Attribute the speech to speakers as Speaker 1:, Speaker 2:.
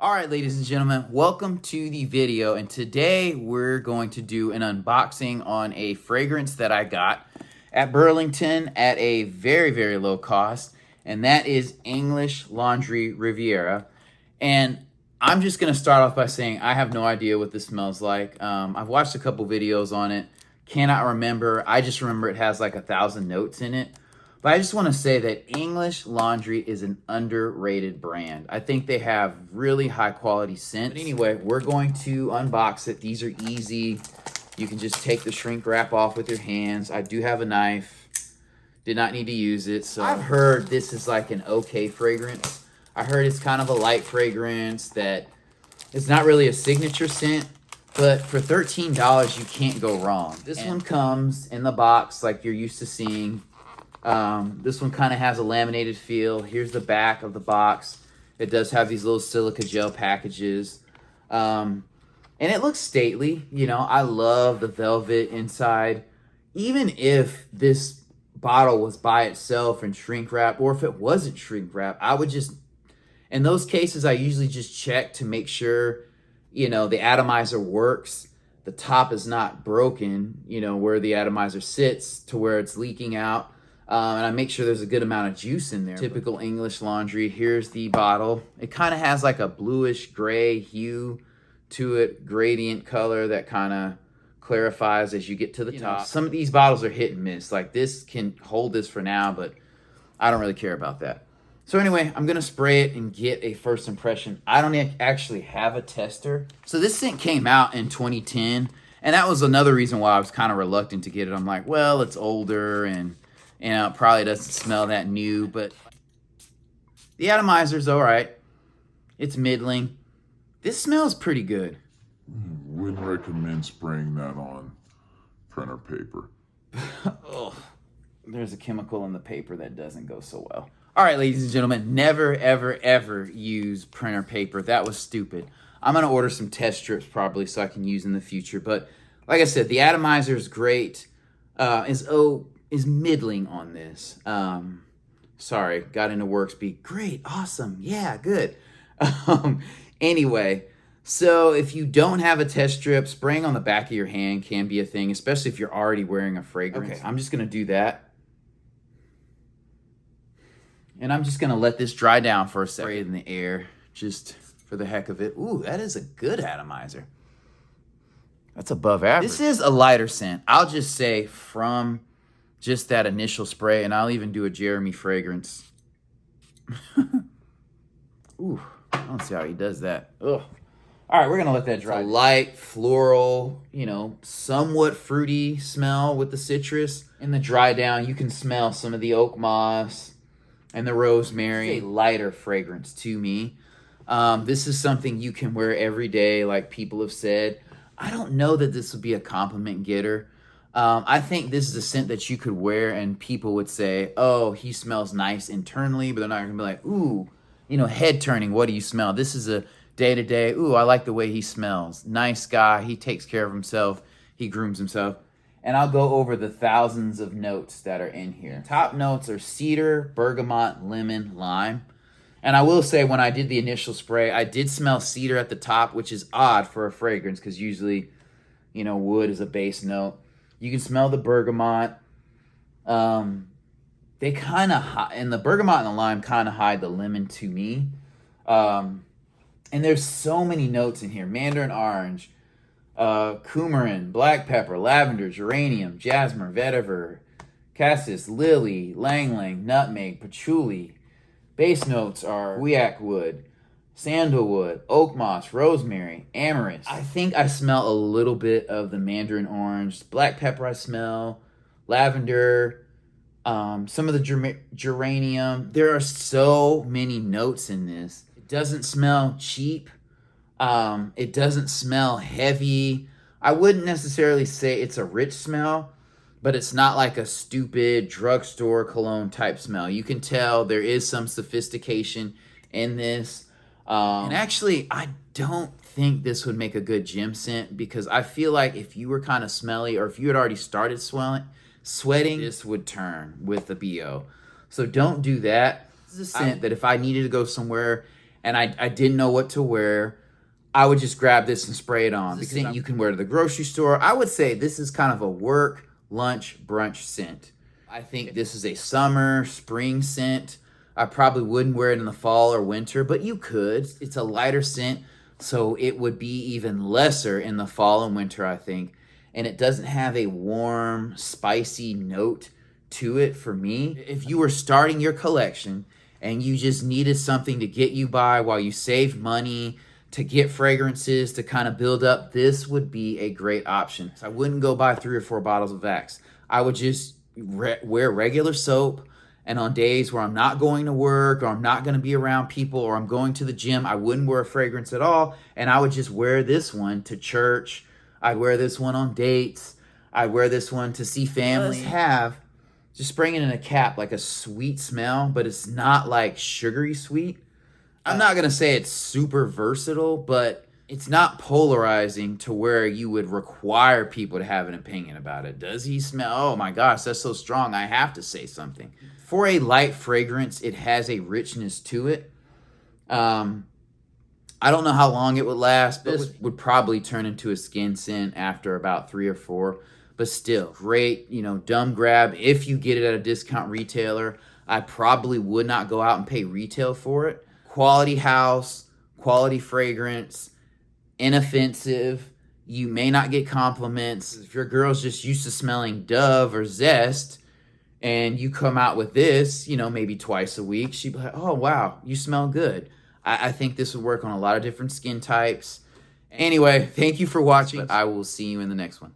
Speaker 1: All right, ladies and gentlemen, welcome to the video, and today we're going to do an unboxing on a fragrance that I got at Burlington at a very low cost, and that is English Laundry Riviera. And I'm just going to start off by saying I have no idea what this smells like. I've watched a couple videos on it, cannot remember. I just remember it has like 1,000 notes in it. But I just want to say that English Laundry is an underrated brand. I think they have really high quality scents. But anyway, we're going to unbox it. These are easy. You can just take the shrink wrap off with your hands. I do have a knife. Did not need to use it. So I've heard this is like an okay fragrance. I heard it's kind of a light fragrance that it's not really a signature scent. But for $13, you can't go wrong. This one comes in the box like you're used to seeing. This one kind of has a laminated feel. Here's the back of the box. It does have these little silica gel packages. And it looks stately. You know, I love the velvet inside. Even if this bottle was by itself and shrink wrap, or if it wasn't shrink wrap, I would just, in those cases, I usually just check to make sure, you know, the atomizer works. The top is not broken, you know, where the atomizer sits to where it's leaking out. And I make sure there's a good amount of juice in there. Typical English Laundry. Here's the bottle. It kind of has like a bluish gray hue to it, gradient color that kind of clarifies as you get to the top. Some of these bottles are hit and miss. Like this can hold this for now, but I don't really care about that. So anyway, I'm going to spray it and get a first impression. I don't actually have a tester. So this scent came out in 2010, and that was another reason why I was kind of reluctant to get it. I'm like, well, it's older and you know, it probably doesn't smell that new, but the atomizer's all right. It's middling. This smells pretty good.
Speaker 2: Wouldn't recommend spraying that on printer paper.
Speaker 1: Oh, there's a chemical in the paper that doesn't go so well. All right, ladies and gentlemen, never, ever use printer paper. That was stupid. I'm going to order some test strips probably so I can use in the future. But like I said, the atomizer is great. Is middling on this. Sorry, got into work speak. Great, awesome, yeah, good. Anyway, so if you don't have a test strip, spraying on the back of your hand can be a thing, especially if you're already wearing a fragrance. Okay, I'm just gonna do that. And I'm just gonna let this dry down for a second. Spray it in the air, just for the heck of it. Ooh, that is a good atomizer. That's above average. This is a lighter scent. I'll just say from just that initial spray, and I'll even do a Jeremy fragrance. Ooh, I don't see how he does that. Ugh. All right, we're gonna let that dry. It's a light, floral, you know, somewhat fruity smell with the citrus. In the dry down, you can smell some of the oak moss and the rosemary. It's a lighter fragrance to me. This is something you can wear every day, like people have said. I don't know that this would be a compliment getter. I think this is a scent that you could wear and people would say, oh, he smells nice internally, but they're not going to be like, ooh, you know, head turning, what do you smell? This is a day-to-day, ooh, I like the way he smells. Nice guy, he takes care of himself, he grooms himself. And I'll go over the thousands of notes that are in here. Top notes are cedar, bergamot, lemon, lime. And I will say when I did the initial spray, I did smell cedar at the top, which is odd for a fragrance because usually, you know, wood is a base note. You can smell the bergamot. They kind of hide, and the bergamot and the lime kind of hide the lemon to me. And there's so many notes in here. Mandarin orange, coumarin, black pepper, lavender, geranium, jasmine, vetiver, cassis, lily, lang lang, nutmeg, patchouli. Base notes are guaiac wood, sandalwood, oak moss, rosemary, amyris. I think I smell a little bit of the mandarin orange. Black pepper I smell. Lavender. Some of the geranium. There are so many notes in this. It doesn't smell cheap. It doesn't smell heavy. I wouldn't necessarily say it's a rich smell, but it's not like a stupid drugstore cologne type smell. You can tell there is some sophistication in this. And actually, I don't think this would make a good gym scent because I feel like if you were kind of smelly or if you had already started sweating, this would turn with the BO. So don't do that. This is a scent that if I needed to go somewhere and I didn't know what to wear, I would just grab this and spray it on. Because you can wear to the grocery store. I would say this is kind of a work, lunch, brunch scent. I think this is a summer, spring scent. I probably wouldn't wear it in the fall or winter, but you could. It's a lighter scent, so it would be even lesser in the fall and winter, I think. And it doesn't have a warm, spicy note to it for me. If you were starting your collection and you just needed something to get you by while you saved money, to get fragrances, to kind of build up, this would be a great option. So I wouldn't go buy 3 or 4 bottles of Axe. I would just wear regular soap, and on days where I'm not going to work or I'm not going to be around people or I'm going to the gym, I wouldn't wear a fragrance at all, and I would just wear this one to church. I'd wear this one on dates. I'd wear this one to see family. Just bring it in a cap, like a sweet smell, but it's not like sugary sweet. I'm not going to say it's super versatile, but it's not polarizing to where you would require people to have an opinion about it. Does he smell? Oh my gosh, that's so strong. I have to say something. For a light fragrance, it has a richness to it. I don't know how long it would last, but this would probably turn into a skin scent after about 3 or 4. But still, great, dumb grab. If you get it at a discount retailer, I probably would not go out and pay retail for it. Quality house, quality fragrance, inoffensive. You may not get compliments. If your girl's just used to smelling Dove or Zest, and you come out with this, maybe twice a week, she'd be like, oh, wow, you smell good. I think this would work on a lot of different skin types. Anyway, thank you for watching. I will see you in the next one.